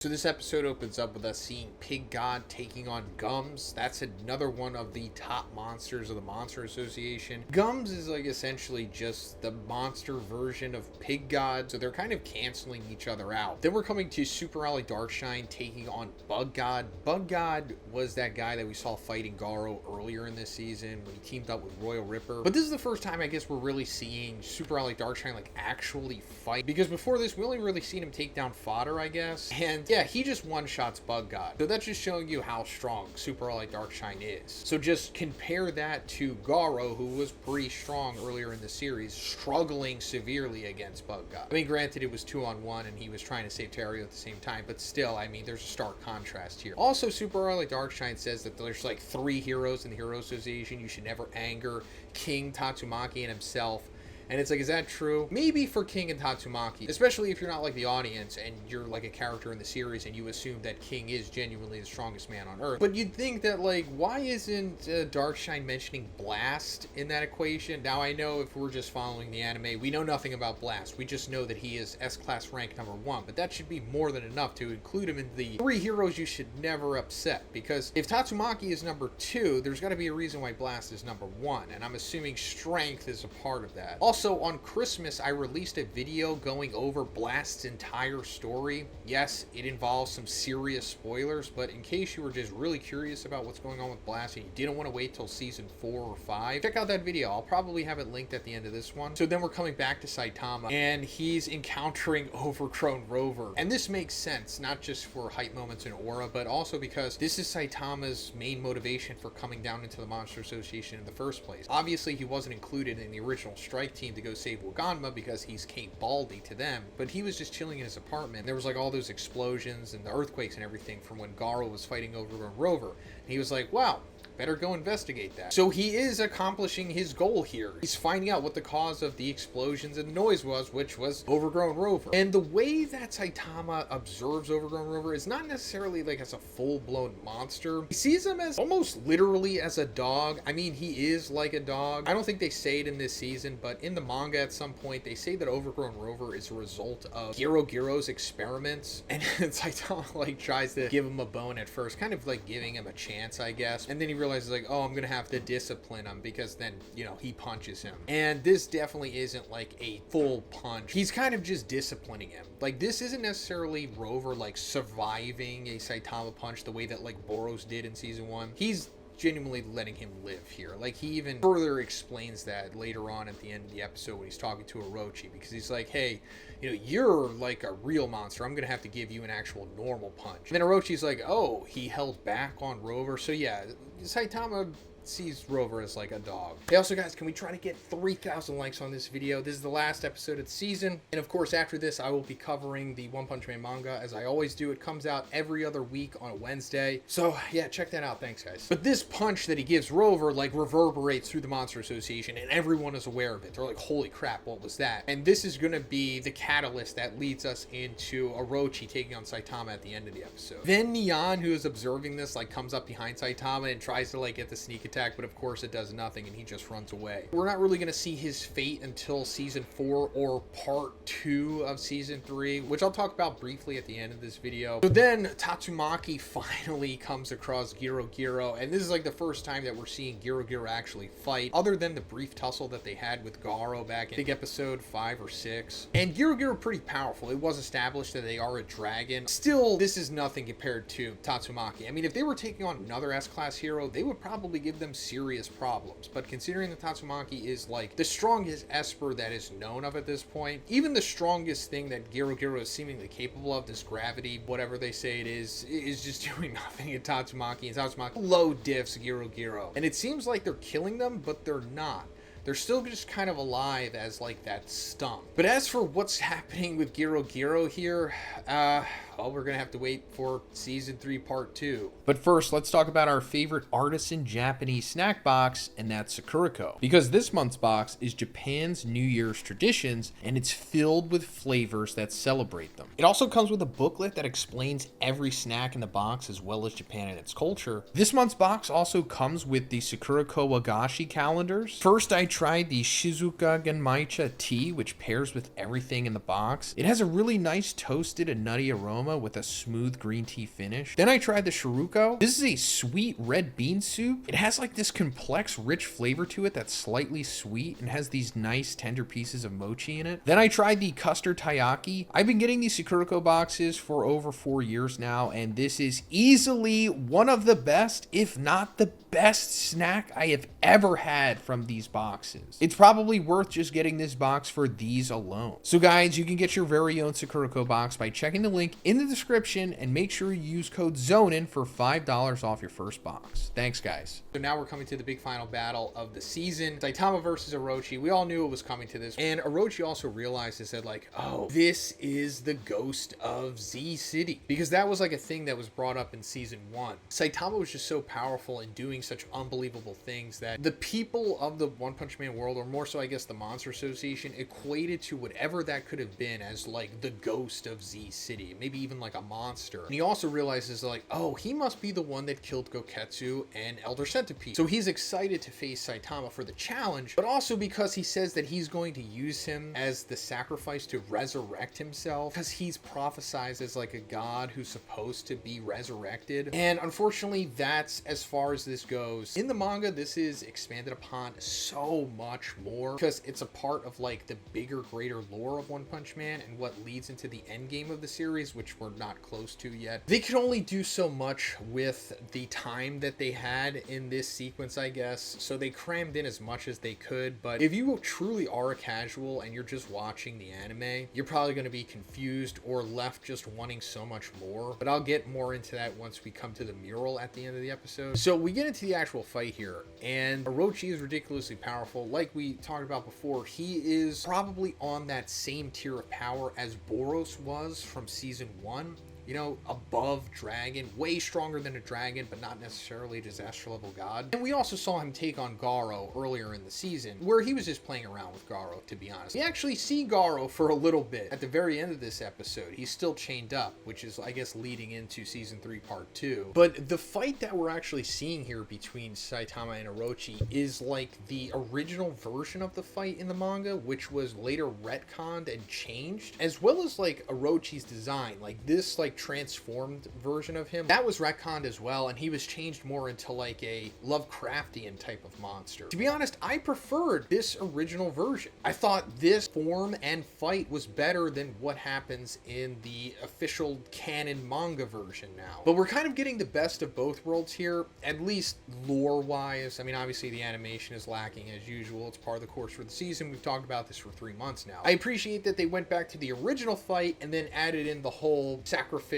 So this episode opens up with us seeing Pig God taking on Gums. That's another one of the top monsters of the Monster Association. Gums is like essentially just the monster version of Pig God, so they're kind of canceling each other out. Then we're coming to Super Ally Darkshine taking on Bug God. Bug God was that guy that we saw fighting Gyoro earlier in this season when he teamed up with Royal Ripper. But this is the first time I guess we're really seeing Super Ally Darkshine like actually fight, because before this we only really seen him take down fodder, I guess. And yeah, he just one-shots Bug God. So that's just showing you how strong Super Ally Darkshine is. So just compare that to Gyoro, who was pretty strong earlier in the series, struggling severely against Bug God. I mean, granted, it was 2-on-1 and he was trying to save Terrio at the same time, but still, I mean, there's a stark contrast here. Also, Super Ally Darkshine says that there's like 3 heroes in the Hero Association you should never anger: King, Tatsumaki, and himself. And it's like, is that true? Maybe for King and Tatsumaki, especially if you're not like the audience and you're like a character in the series and you assume that King is genuinely the strongest man on Earth. But you'd think that, like, why isn't Darkshine mentioning Blast in that equation? Now, I know if we're just following the anime, we know nothing about Blast. We just know that he is S-Class rank number 1, but that should be more than enough to include him in the 3 heroes you should never upset. Because if Tatsumaki is number 2, there's got to be a reason why Blast is number 1, and I'm assuming strength is a part of that. Also, on Christmas, I released a video going over Blast's entire story. Yes, it involves some serious spoilers, but in case you were just really curious about what's going on with Blast and you didn't want to wait till season 4 or 5, check out that video. I'll probably have it linked at the end of this one. So then we're coming back to Saitama, and he's encountering overgrown Rover. And this makes sense, not just for hype moments in Aura, but also because this is Saitama's main motivation for coming down into the Monster Association in the first place. Obviously, he wasn't included in the original strike team to go save Waganma because he's Cape Baldy to them, but he was just chilling in his apartment. There was like all those explosions and the earthquakes and everything from when Gyoro was fighting over Rover, and he was like, wow, better go investigate that. So he is accomplishing his goal here. He's finding out what the cause of the explosions and noise was, which was overgrown Rover. And the way that Saitama observes overgrown Rover is not necessarily like as a full-blown monster. He sees him as almost literally as a dog. I mean, he is like a dog. I don't think they say it in this season, but in the manga at some point they say that overgrown Rover is a result of Gyoro's experiments. And Saitama like tries to give him a bone at first, kind of like giving him a chance, I guess. And then he realizes like, oh, I'm gonna have to discipline him, because then, you know, he punches him. And this definitely isn't like a full punch. He's kind of just disciplining him. Like, this isn't necessarily Rover like surviving a Saitama punch the way that like Boros did in season 1. He's genuinely letting him live here. Like, he even further explains that later on at the end of the episode when he's talking to Orochi, because he's like, hey, you know, you're like a real monster. I'm gonna have to give you an actual normal punch. And then Orochi's like, oh, he held back on Rover. So yeah, Saitama sees Rover as like a dog. Hey, also guys, can we try to get 3,000 likes on this video? This is the last episode of the season, and of course after this I will be covering the One Punch Man manga as I always do. It comes out every other week on a Wednesday, so yeah, check that out. Thanks guys. But this punch that he gives Rover like reverberates through the Monster Association, and everyone is aware of it. They're like, holy crap, what was that? And this is gonna be the catalyst that leads us into Orochi taking on Saitama at the end of the episode. Then Neon, who is observing this, like comes up behind Saitama and tries to like get the sneak attack, but of course it does nothing and he just runs away. We're not really going to see his fate until season 4 or part 2 of season 3, which I'll talk about briefly at the end of this video. So then Tatsumaki finally comes across Gyoro, and this is like the first time that we're seeing Gyoro actually fight, other than the brief tussle that they had with Gyoro back in, I think, episode 5 or 6. And Gyoro pretty powerful. It was established that they are a dragon. Still, this is nothing compared to Tatsumaki. I mean, if they were taking on another S-Class hero, they would probably give them serious problems. But considering that Tatsumaki is like the strongest Esper that is known of at this point, even the strongest thing that Gyoro is seemingly capable of, this gravity, whatever they say it is just doing nothing at Tatsumaki, and Tatsumaki low diffs Gyoro. And it seems like they're killing them, but they're not. They're still just kind of alive as like that stump. But as for what's happening with Gyoro here, well, we're gonna have to wait for season 3 part 2. But first, let's talk about our favorite artisan Japanese snack box, and that's Sakurako. Because this month's box is Japan's New Year's traditions, and it's filled with flavors that celebrate them. It also comes with a booklet that explains every snack in the box, as well as Japan and its culture. This month's box also comes with the Sakurako Wagashi calendars. First, I tried the Shizuka Genmaicha tea, which pairs with everything in the box. It has a really nice toasted and nutty aroma with a smooth green tea finish. Then I tried the Shiruko. This is a sweet red bean soup. It has like this complex, rich flavor to it that's slightly sweet and has these nice tender pieces of mochi in it. Then I tried the custard taiyaki. I've been getting these Sakurako boxes for over 4 years now, and this is easily one of the best, if not the best snack I have ever had from these boxes. It's probably worth just getting this box for these alone. So guys, you can get your very own Sakurako box by checking the link in the description, and make sure you use code Zhoniin for $5 off your first box. Thanks guys. So now we're coming to the big final battle of the season. Saitama versus Orochi. We all knew it was coming to this. And Orochi also realized and said like, oh, this is the ghost of Z City. Because that was like a thing that was brought up in season 1. Saitama was just so powerful in doing such unbelievable things that the people of the One Punch Man world, or more so I guess the Monster Association, equated to whatever that could have been as like the ghost of Z City, maybe even like a monster. And he also realizes like, oh, he must be the one that killed Goketsu and Elder Centipede. So he's excited to face Saitama for the challenge, but also because he says that he's going to use him as the sacrifice to resurrect himself, because he's prophesized as like a god who's supposed to be resurrected. And unfortunately, that's as far as this goes. In the manga, this is expanded upon so much more because it's a part of like the bigger, greater lore of One Punch Man and what leads into the end game of the series, which we're not close to yet. They could only do so much with the time that they had in this sequence, I guess, so they crammed in as much as they could. But if you truly are a casual and you're just watching the anime, you're probably going to be confused or left just wanting so much more. But I'll get more into that once we come to the mural at the end of the episode. So we get into the actual fight here, and Orochi is ridiculously powerful. Like we talked about before, he is probably on that same tier of power as Boros was from season 1. You know, above dragon, way stronger than a dragon, but not necessarily a disaster level god. And we also saw him take on Gyoro earlier in the season, where he was just playing around with Gyoro, to be honest. We actually see Gyoro for a little bit at the very end of this episode. He's still chained up, which is, I guess, leading into season 3 part 2. But the fight that we're actually seeing here between Saitama and Orochi is like the original version of the fight in the manga, which was later retconned and changed, as well as like Orochi's design. Like this like transformed version of him, that was retconned as well, and he was changed more into like a Lovecraftian type of monster. To be honest, I preferred this original version. I thought this form and fight was better than what happens in the official canon manga version now. But we're kind of getting the best of both worlds here, at least lore-wise. I mean, obviously the animation is lacking as usual. It's part of the course for the season. We've talked about this for 3 months now. I appreciate that they went back to the original fight and then added in the whole sacrificial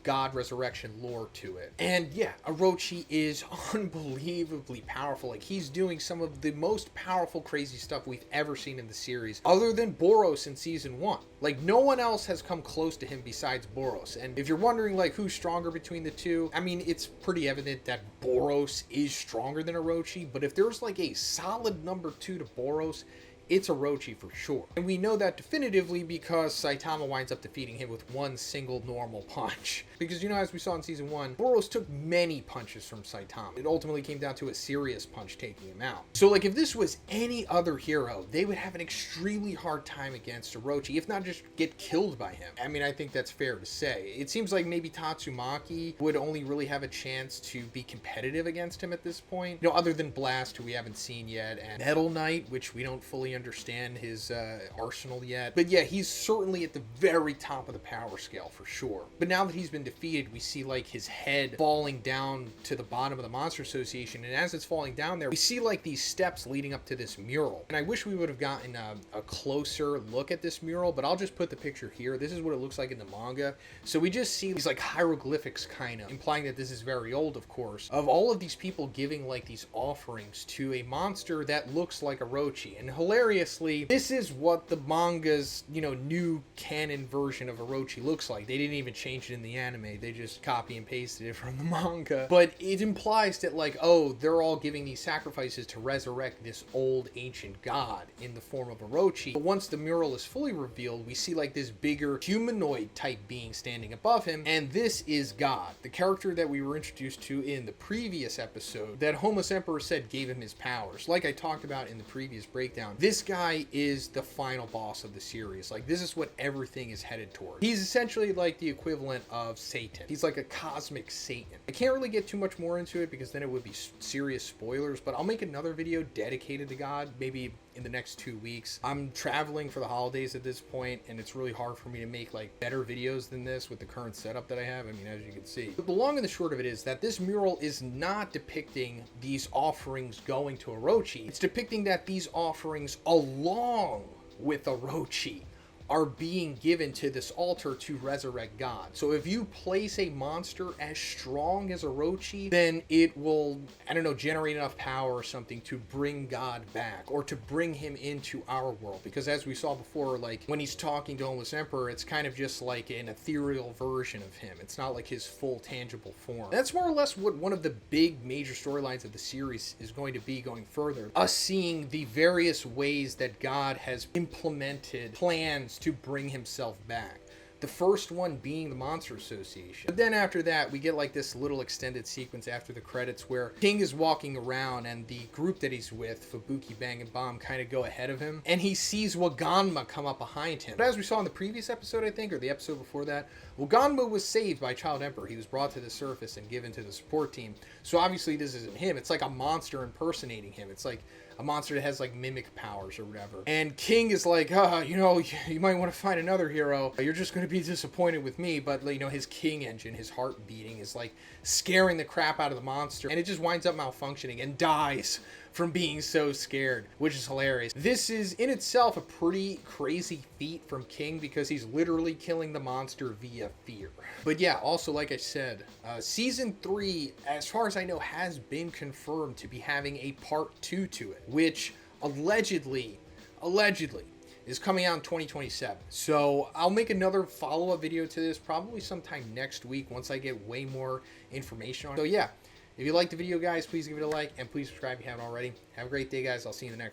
god resurrection lore to it. And yeah, Orochi is unbelievably powerful. Like, he's doing some of the most powerful, crazy stuff we've ever seen in the series, other than Boros in season 1. Like, no one else has come close to him besides Boros. And if you're wondering like who's stronger between the two, I mean, it's pretty evident that Boros is stronger than Orochi, but if there's like a solid number 2 to Boros, it's Orochi for sure. And we know that definitively because Saitama winds up defeating him with one single normal punch. Because, you know, as we saw in season 1, Boros took many punches from Saitama. It ultimately came down to a serious punch taking him out. So, like, if this was any other hero, they would have an extremely hard time against Orochi, if not just get killed by him. I mean, I think that's fair to say. It seems like maybe Tatsumaki would only really have a chance to be competitive against him at this point. You know, other than Blast, who we haven't seen yet, and Metal Knight, which we don't fully understand his arsenal yet. But yeah, he's certainly at the very top of the power scale for sure. But now that he's been defeated, we see like his head falling down to the bottom of the Monster Association, and as it's falling down there, we see like these steps leading up to this mural. And I wish we would have gotten a closer look at this mural, but I'll just put the picture here. This is what it looks like in the manga. So we just see these like hieroglyphics, kind of implying that this is very old, of course, of all of these people giving like these offerings to a monster that looks like Orochi. And hilarious hilariously, this is what the manga's, new canon version of Orochi looks like. They didn't even change it in the anime. They just copy and pasted it from the manga. But it implies that, like, oh, they're all giving these sacrifices to resurrect this old ancient god in the form of Orochi. But once the mural is fully revealed, we see, like, this bigger humanoid type being standing above him, and this is God, the character that we were introduced to in the previous episode that Homeless Emperor said gave him his powers. Like I talked about in the previous breakdown, this guy is the final boss of the series. Like, this is what everything is headed toward. He's essentially like the equivalent of Satan. He's like a cosmic Satan. I can't really get too much more into it because then it would be serious spoilers, but I'll make another video dedicated to God, maybe in the next 2 weeks. I'm traveling for the holidays at this point, and it's really hard for me to make like better videos than this with the current setup that I have. I mean, as you can see. But the long and the short of it is that this mural is not depicting these offerings going to Orochi. It's depicting that these offerings, along with Orochi, are being given to this altar to resurrect God. So if you place a monster as strong as Orochi, then it will, I don't know, generate enough power or something to bring God back, or to bring him into our world. Because as we saw before, like, when he's talking to Homeless Emperor, it's kind of just like an ethereal version of him. It's not like his full tangible form. That's more or less what one of the big major storylines of the series is going to be going further. Us seeing the various ways that God has implemented plans to bring himself back. The first one being the Monster Association. But then after that, we get like this little extended sequence after the credits where King is walking around and the group that he's with, Fubuki, Bang, and Bomb, kind of go ahead of him. And he sees Waganma come up behind him. But as we saw in the previous episode, I think, or the episode before that, Waganma was saved by Child Emperor. He was brought to the surface and given to the support team. So obviously this isn't him. It's like a monster impersonating him. It's like a monster that has like mimic powers or whatever. And King is like, you might want to find another hero. You're just going to be disappointed with me. But, his King engine, his heart beating, is like scaring the crap out of the monster. And it just winds up malfunctioning and dies from being so scared, which is hilarious. This is in itself a pretty crazy feat from King because he's literally killing the monster via fear. But yeah, also, like I said, season 3, as far as I know, has been confirmed to be having a part 2 to it, which allegedly is coming out in 2027. So I'll make another follow-up video to this probably sometime next week once I get way more information on it. So yeah, if you liked the video, guys, please give it a like and please subscribe if you haven't already. Have a great day, guys. I'll see you in the next one.